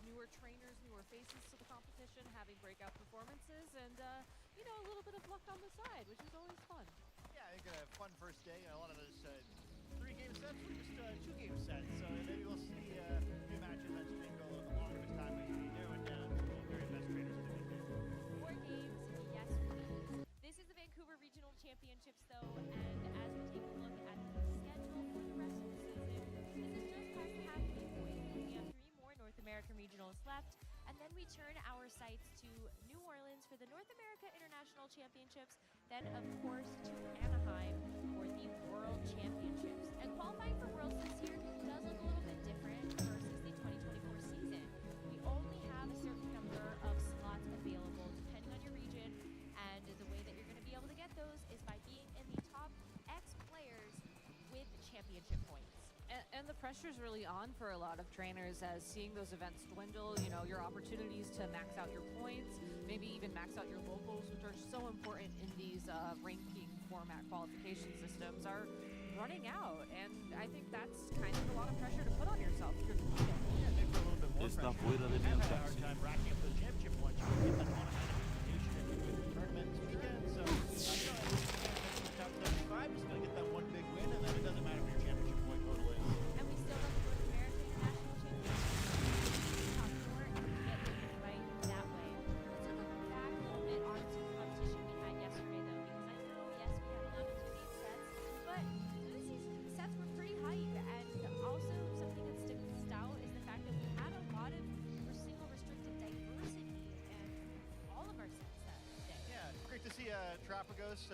newer trainers, newer faces to the competition, having breakout performances, and, you know, a little bit of luck on the side, which is always fun. Yeah, I think a fun first day. A lot of those 3-game sets were just 2-game sets, so maybe we'll see new matches on stream go a little bit longer this time. We should be narrowing down to the very best trainers in the weekend. 4 games, yes please. This is the Vancouver Regional Championships though, and as we take a look at the schedule for the rest of the season, this is just past the halfway point. We have 3 more North American regionals left, and then we turn our sights to New Orleans for the North America International Championships, then of course to Anaheim for the World Championships. And qualifying for Worlds this year does look a little bit different versus the 2024 season. We only have a certain number of slots available depending on your region, and the way that you're going to be able to get those is by being in the top X players with championship points. And the pressure's really on for a lot of trainers as seeing those events dwindle, you know, your opportunities to max out your points, maybe even max out your locals, which are so important in these ranking format qualification systems, are running out. And I think that's kind of a lot of pressure to put on yourself if you're competing. Yeah, maybe for a little bit more Está pressure. fuera de mi I've had a hard alcance. time racking up those championship points. You get that one kind of reputation if you win the tournament this weekend, so you know, the top 75 is going to get that one big win, and then it doesn't matter what your championship point total is. And we still have the North American International Championship. Top 4 and get things right that way. Let's look back a little bit onto the competition we had yesterday though, because I know, yes, we had a lot of 2-game sets, but these sets were pretty hype, and also something that sticks out is the fact that we had a lot of single restricted diversity in all of our sets that day. Yeah, great to see Tropicos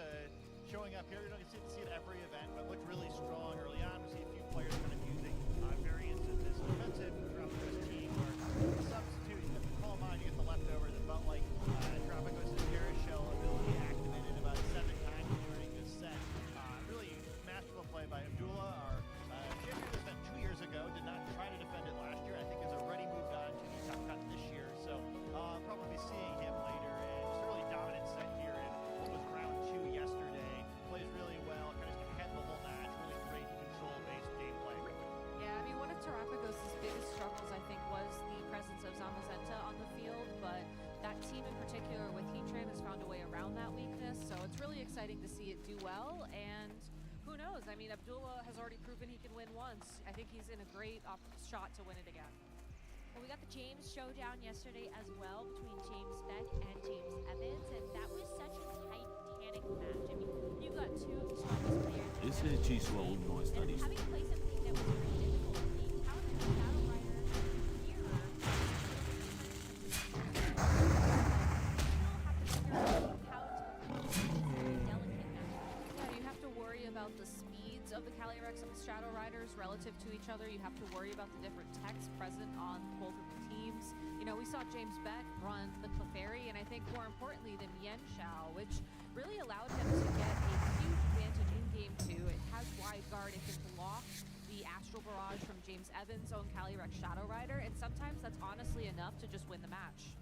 showing up here. You don't get to see it every event, but looked really strong early on. We see a few players kind of using variants of this defensive Tropicos team, where a substitute, you get the call mine, you get the leftover that felt like Tropicos' Terra Shell ability activated about 7 times during this set. Really masterful play by Abdullah, our champion of this event 2 years ago. Did not try to defend it last year. I think has already moved on to the top cut this year, so probably be seeing him later. And just a really dominant set here in what was round 2 yesterday. Plays really well, kind of ahead the whole match. Really great control-based gameplay. Yeah, I mean, one of Terrapagos' biggest struggles, I think, was the presence of Zamazenta on the field, but that team in particular with Heatran has found a way around that weakness, so it's really exciting to see it do well, and who knows? I mean, Abdullah has already proven he can win once. I think he's in a great shot to win it again. Well, we got the James showdown yesterday as well between James Beck and James Evans, and that was such a titanic match. I mean, you got 2 strongest players. Ese hechizo aún no está And listo. having to play something that was pretty difficult, the talented Shadow Rider here still have to figure out how to play this very delicate match. Yeah, you have to worry about the speeds of the Calyrex and the Shadow Riders relative to each other. You have to worry about the different techs present on both of the teams. You know, we saw James Beck run the Clefairy, and I think more importantly, the Mian Shao, which really allowed him to get a huge advantage in Game 2. It has wide guard, it can block the Astral Barrage from James Evans' own Calyrex Shadow Rider, and sometimes that's honestly enough to just win the match.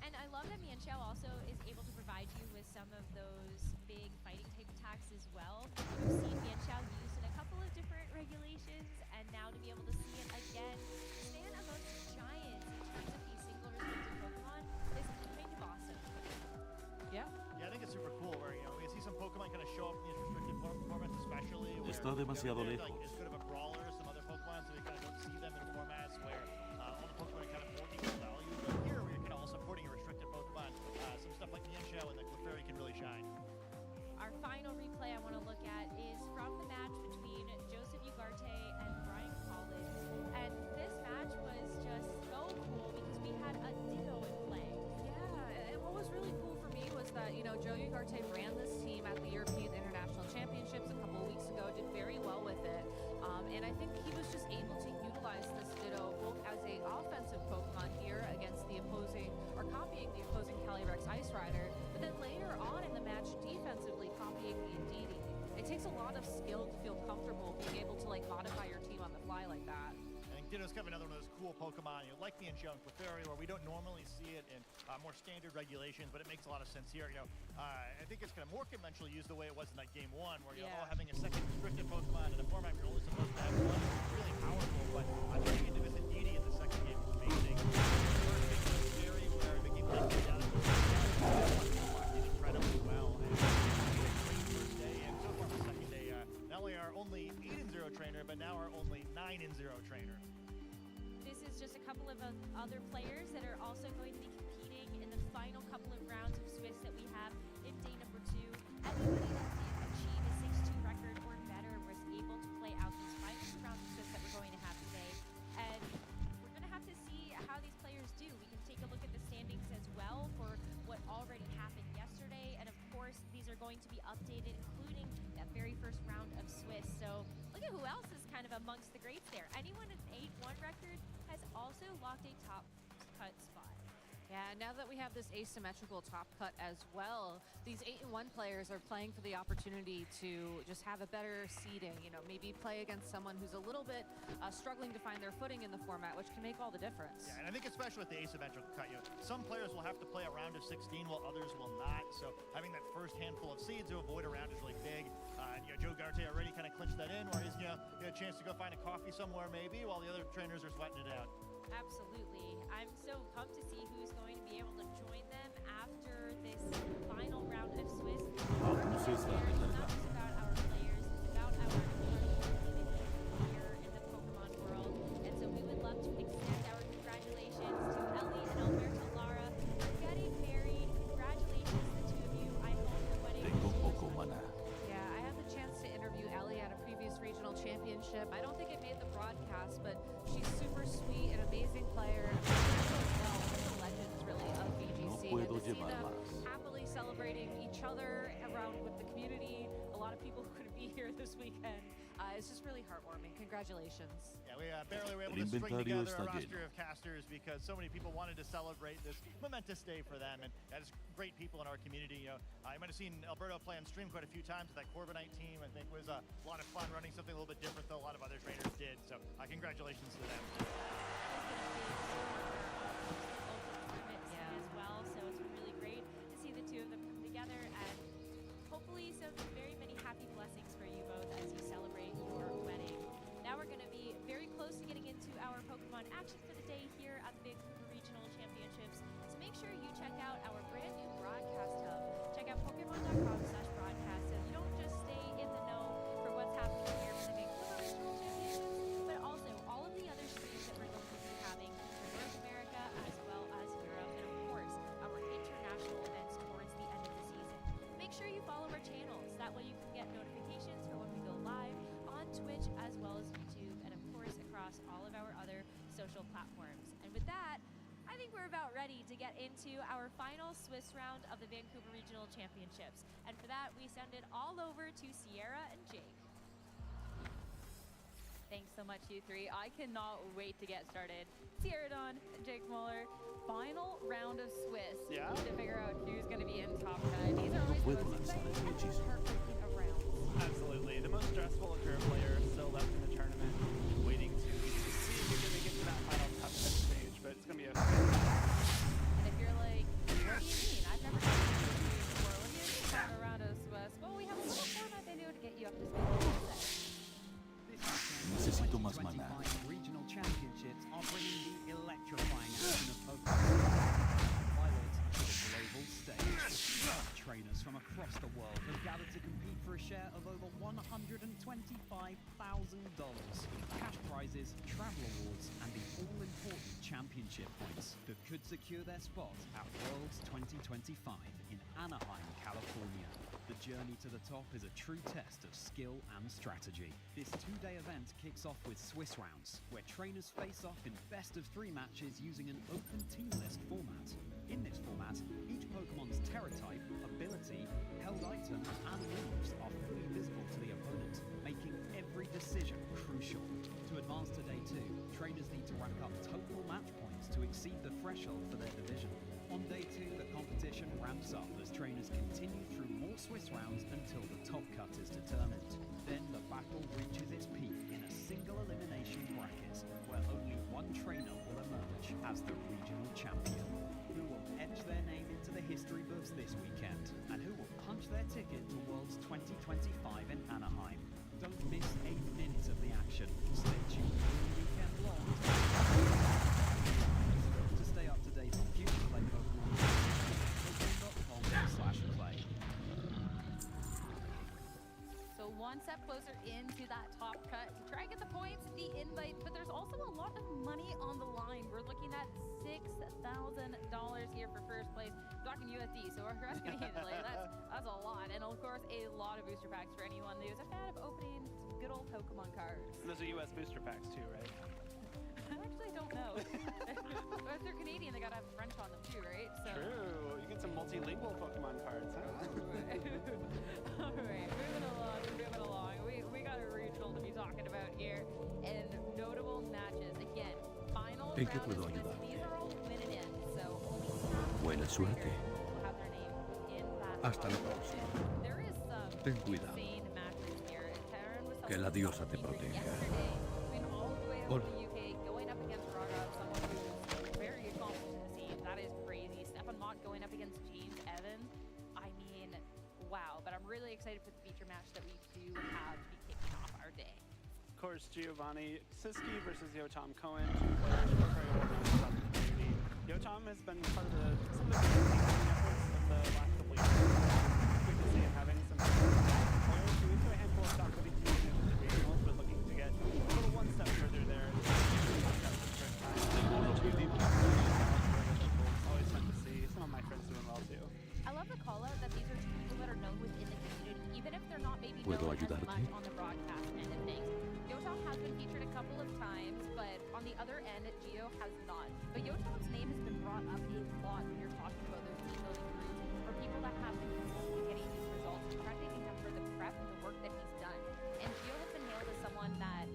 And I love that Mian Shao also is able to provide you with some of those big fighting type attacks as well. We've seen Mian Shao used in a couple of different regulations, and now to be able to see it again stand amongst giants in terms of these single restricted Pokemon is kind of awesome. Yeah. Yeah, I think it's super cool where, you know, we see some Pokemon kind of show up in these restricted formats, especially where Está demasiado they're like lejos. as good of a brawler as some other Pokemon, so we kind of don't see them in formats where all the Pokemon are kind of more equal value. But here, we're kind of all supporting a restricted Pokemon. Some stuff like Mienshao and the Clefairy can really shine. Our final replay I want to look at is from the match between Joseph Ugarte and Brian Collins. And this match was just so cool because we had a Ditto in play. Yeah, and what was really cool for me was that, you know, Joe Ugarte ran this team at the European International Championships a couple of weeks ago, did very well with it, and I think he was just able to utilize this Ditto both as a offensive Pokemon here against the opposing, or copying the opposing Calyrex Ice Rider, but then later on in the match defensively copying the Indeedee. It takes a lot of skill to feel comfortable being able to like modify your team on the fly like that. I think Ditto's kind of another one of those cool Pokemon, you know, like Mienshao and Clefairy, where we don't normally see it in more standard regulations, but it makes a lot of sense here. You know, I think it's kind of more conventional use the way it was in that Game 1, where you're all having a second restricted Pokemon in a format you're only supposed to have one. It's really powerful, but I think into this Indeedee in the second game is amazing. the 8-0 trainer, but now our only 9-0 trainer. This is just a couple of other players that are also going to be competing in the final couple of rounds of Swiss that we have in day number 2. Anybody that did achieve a 6-2 record or better was able to play out these final two rounds of Swiss that we're going to have today. And we're going to have to see how these players do. We can take a look at the standings as well for what already happened yesterday. And of course, these are going to be updated, including that very first round of Swiss. So look at who else is kind of amongst the greats there. Anyone with an 8-1 record has also locked a top cut spot. Yeah, now that we have this asymmetrical top cut as well, these 8-1 players are playing for the opportunity to just have a better seeding, you know, maybe play against someone who's a little bit struggling to find their footing in the format, which can make all the difference. Yeah, and I think especially with the asymmetrical cut, you know, some players will have to play a round of 16 while others will not. So having that first handful of seeds to avoid a round is really big. Joe Garte already kind of clinched that in, where he's a chance to go find a coffee somewhere maybe while the other trainers are sweating it out. Absolutely. I'm so pumped to see who's going to be able to join them after this final round of Swiss. It's not just about our players, it's about our community here in the Pokemon world. And so we would love to extend our congratulations to Ellie and Alberto Lara for getting married. Congratulations to the two of you. I hope the wedding Tengo is poco maná. Yeah, I had the chance to interview Ellie at a previous regional championship. I don't think it made the broadcast, but she's super sweet, an amazing player. Well, one of the legends, really, of VGC. No And puedo to see llevar them más. happily celebrating each other around with the community, a lot of people who couldn't be here this weekend. It's just really heartwarming. Congratulations. Yeah, we barely were able El to string inventario together a está roster lleno. of casters because so many people wanted to celebrate this momentous day for them, and that is great people in our community. You know, you might have seen Alberto play on stream quite a few times with that Corbinite team. I think it was a lot of fun running something a little bit different than a lot of other trainers did. So congratulations to them. as well, so it's been really great to see the two of them come together, and hopefully some very many happy blessings for you both as you celebrate your wedding. Now we're going to be very close to getting into our Pokemon action for the day here at the Vancouver Regional Championships, so make sure you check out our brand new broadcast hub. Check out Pokemon.com/broadcast so you don't just stay in the know for what's happening here for the Vancouver Regional Championships, but also all of the other streams that we're going to be having for North America as well as Europe, and of course our international events towards the end of the season. Make sure you follow our channels, that way you can get notifications for when we go live on Twitch as well as YouTube, and of course across all of our other social platforms. And with that, I think we're about ready to get into our final Swiss round of the Vancouver Regional Championships. And for that, we send it all over to Sierra and Jake. Thanks so much, you three. I cannot wait to get started. Sierra Dawn, Jake Muller, final round of Swiss Yeah? to figure out who's going to be in top 10. These are always the puedo most lanzar exciting, ese hechizo. heartbreaking of rounds. Absolutely. The most stressful if you're a player still left in the tournament, waiting to see if you're going to get to that final top 10 stage, but it's going to be a And if you're like, what do you mean? I've never done this before. What do you mean final round of Swiss? Well, we have a little format video to get you up to speed. Necesito más maná. Regional Championships are bringing the electrifying action of Pokemon pilots to the global stage. Trainers from across the world have gathered to compete for a share of over $125,000, cash prizes, travel awards, and the all-important championship points that could secure their spot at Worlds 2025 in Anaheim, California. The journey to the top is a true test of skill and strategy. This two-day event kicks off with Swiss rounds, where trainers face off in best-of-3 matches using an open team list format. In this format, each Pokemon's Terra type, ability, held item, and moves are fully visible to the opponent, making every decision crucial. To advance to Day 2, trainers need to rack up total match points to exceed the threshold for their division. On Day 2, the competition ramps up as trainers continue through more Swiss rounds until the top cut is determined. Then the battle reaches its peak in a single elimination bracket, where only one trainer will emerge as the regional champion. Who will etch their name into the history books this weekend, and who will punch their ticket to Worlds 2025 in Anaheim. Don't miss a minute of the action. Stay tuned all weekend long to stay up to date on future play Pokemon. Pokemon.com/play. So one step closer into that top cut to try and get the points, the invite, but there's also a lot of money on the line. We're looking at $6,000 here for first place. I'm talking USD, so we're asking like, that's a lot. And of course, a lot of booster packs for anyone who's a fan of opening some good old Pokemon cards. And those are US booster packs too, right? I actually don't know. But if they're Canadian, they gotta have French on them too, right? So. True. You get some multilingual Pokemon cards, huh? All right, moving along. We got a regional to be talking about here, and notable matches. Again, final ¿En qué round puedo is this. ayudar? These are all win it in, so only half Buena suerte. will have their name in that. Hasta la final próxima. round. There is some Ten cuidado. insane matches here. Terran was Que la someone diosa te featured proteja. yesterday, going all the way up Hola. to the UK, going up against Rogov, someone who's very accomplished in the scene. That is crazy. Stefan Mott going up against James Evans. I mean, wow. But I'm really excited for the feature match that we do have to be kicking off our day. Of course, Giovanni Siski versus Yotam Cohen, two players who are very well known throughout the community. Yotam has been part of some of the efforts of the last couple of years. Good to see him having some players who into a handful of top 50 teams in the regionals, but looking to get a little one step further there. Always fun to see. Some of my friends doing well too. I love the call out that these are two people that are known within the community, even if they're not maybe ¿Puedo known as ayudarte? much on the broadcast end of things. Yotam has been featured a couple of times, but on the other end, Geo has not. But Yotam's name has been brought up a lot when you're talking about those team building groups or people that have been consistently getting these results and crediting him for the prep and the work that he's done. And Geo has been hailed as someone that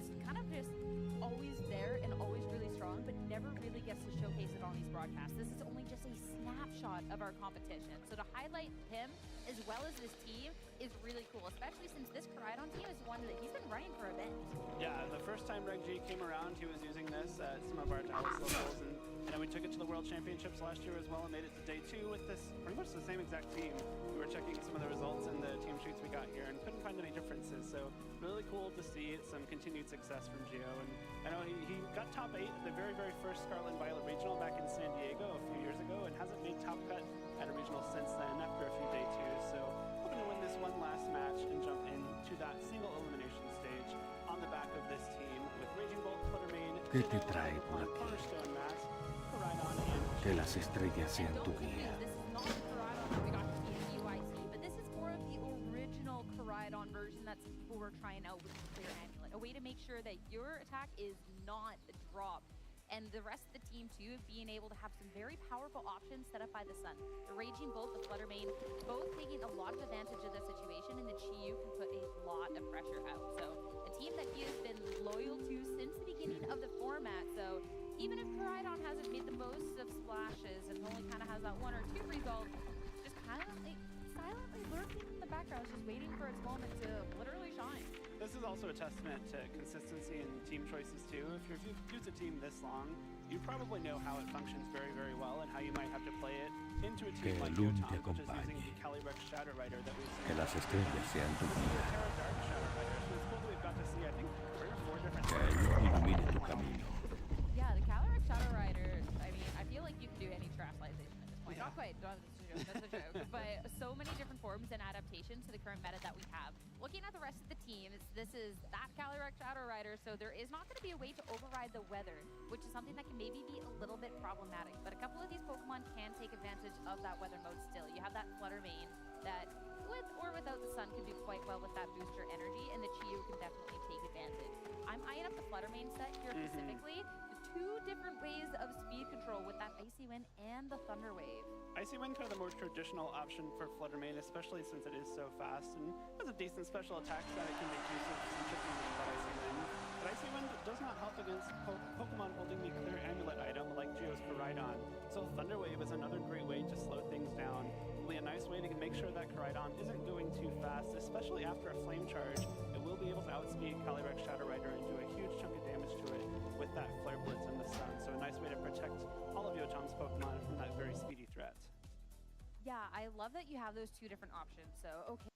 is kind of just always there and always really strong, but never really gets to showcase it on these broadcasts. This is only just a snapshot of our competition. So to highlight him as well as this team is really cool, especially since this Koraidon team is one that he's been running for events. Yeah, the first time Reg G came around, he was using this at some of our Dallas locals, and then we took it to the World Championships last year as well and made it to day 2 with this pretty much the same exact team. We were checking some of the results in the team shoots we got here and couldn't find any differences, so really cool to see some continued success from Gio. And I know he got top 8 at the very, very first Scarlet and Violet Regional back in San Diego a few years ago and hasn't made top cut at a regional since then after a few day 2s. So hoping to win this one last match and jump into that single elimination stage on the back of this team with Raging Bolt, Fluttermane, ¿Qué te Ditto, trae por aquí? Cornerstone Mask, Koraidon, and Que las estrellas sean And tu don't guía. confuse, this is not the Koraidon that we got to see in UIC, but this is more of the original Koraidon version that some people were trying out with the Clear Amulet. A way to make sure that your attack is not dropped. And the rest of the team too, being able to have some very powerful options set up by the Sun. The Raging Bolt, the Fluttermane, both taking a lot of advantage of the situation, and the Chiyu can put a lot of pressure out. So a team that he has been loyal to since the beginning of the format. So even if Koraidon hasn't made the most of splashes and only kind of has that 1 or 2 result, just kind of like silently lurking in the background, just waiting for its moment to literally shine. This is also a testament to consistency in team choices too. If you've used a team this long, you probably know how it functions very, very well and how you might have to play it into a team Que like el luz Yotam, te which is using acompañe. the Calyrex Shadow Rider that we've seen. Que las estrellas sean tu guía. Terra Dark Shadow Rider. So it's cool that we've got to see, I think, 3 or 4 different Que la luz ilumine tu camino. Yeah, the Calyrex Shadow Rider, I mean, I feel like you can do any Terastallization at this point. Yeah. Not quite, that's a joke, but so many different forms and adaptations to the current meta that we have. Looking at the rest of the team, this is that Calyrex Shadow Rider, so there is not going to be a way to override the weather, which is something that can maybe be a little bit problematic. But a couple of these Pokemon can take advantage of that weather mode still. You have that Fluttermane that, with or without the sun, can do quite well with that booster energy, and the Chiyu can definitely take advantage. I'm eyeing up the Fluttermane set here specifically. Two different ways of speed control with that Icy Wind and the Thunder Wave. Icy Wind, kind of the more traditional option for Fluttermane, especially since it is so fast and has a decent special attack that it can make use of some chipping with that Icy Wind. But Icy Wind does not help against Pokemon holding the Clear Amulet item like Geo's Koraidon. So Thunder Wave is another great way to slow things down. It'll be a nice way to make sure that Koraidon isn't going too fast, especially after a Flame Charge. It will be able to outspeed Calyrex Shadow Rider and do a huge chunk of damage to it with that Flare Blitz in the sun. So a nice way to protect all of Yotam's Pokemon from that very speedy threat. Yeah, I love that you have those two different options. So, okay.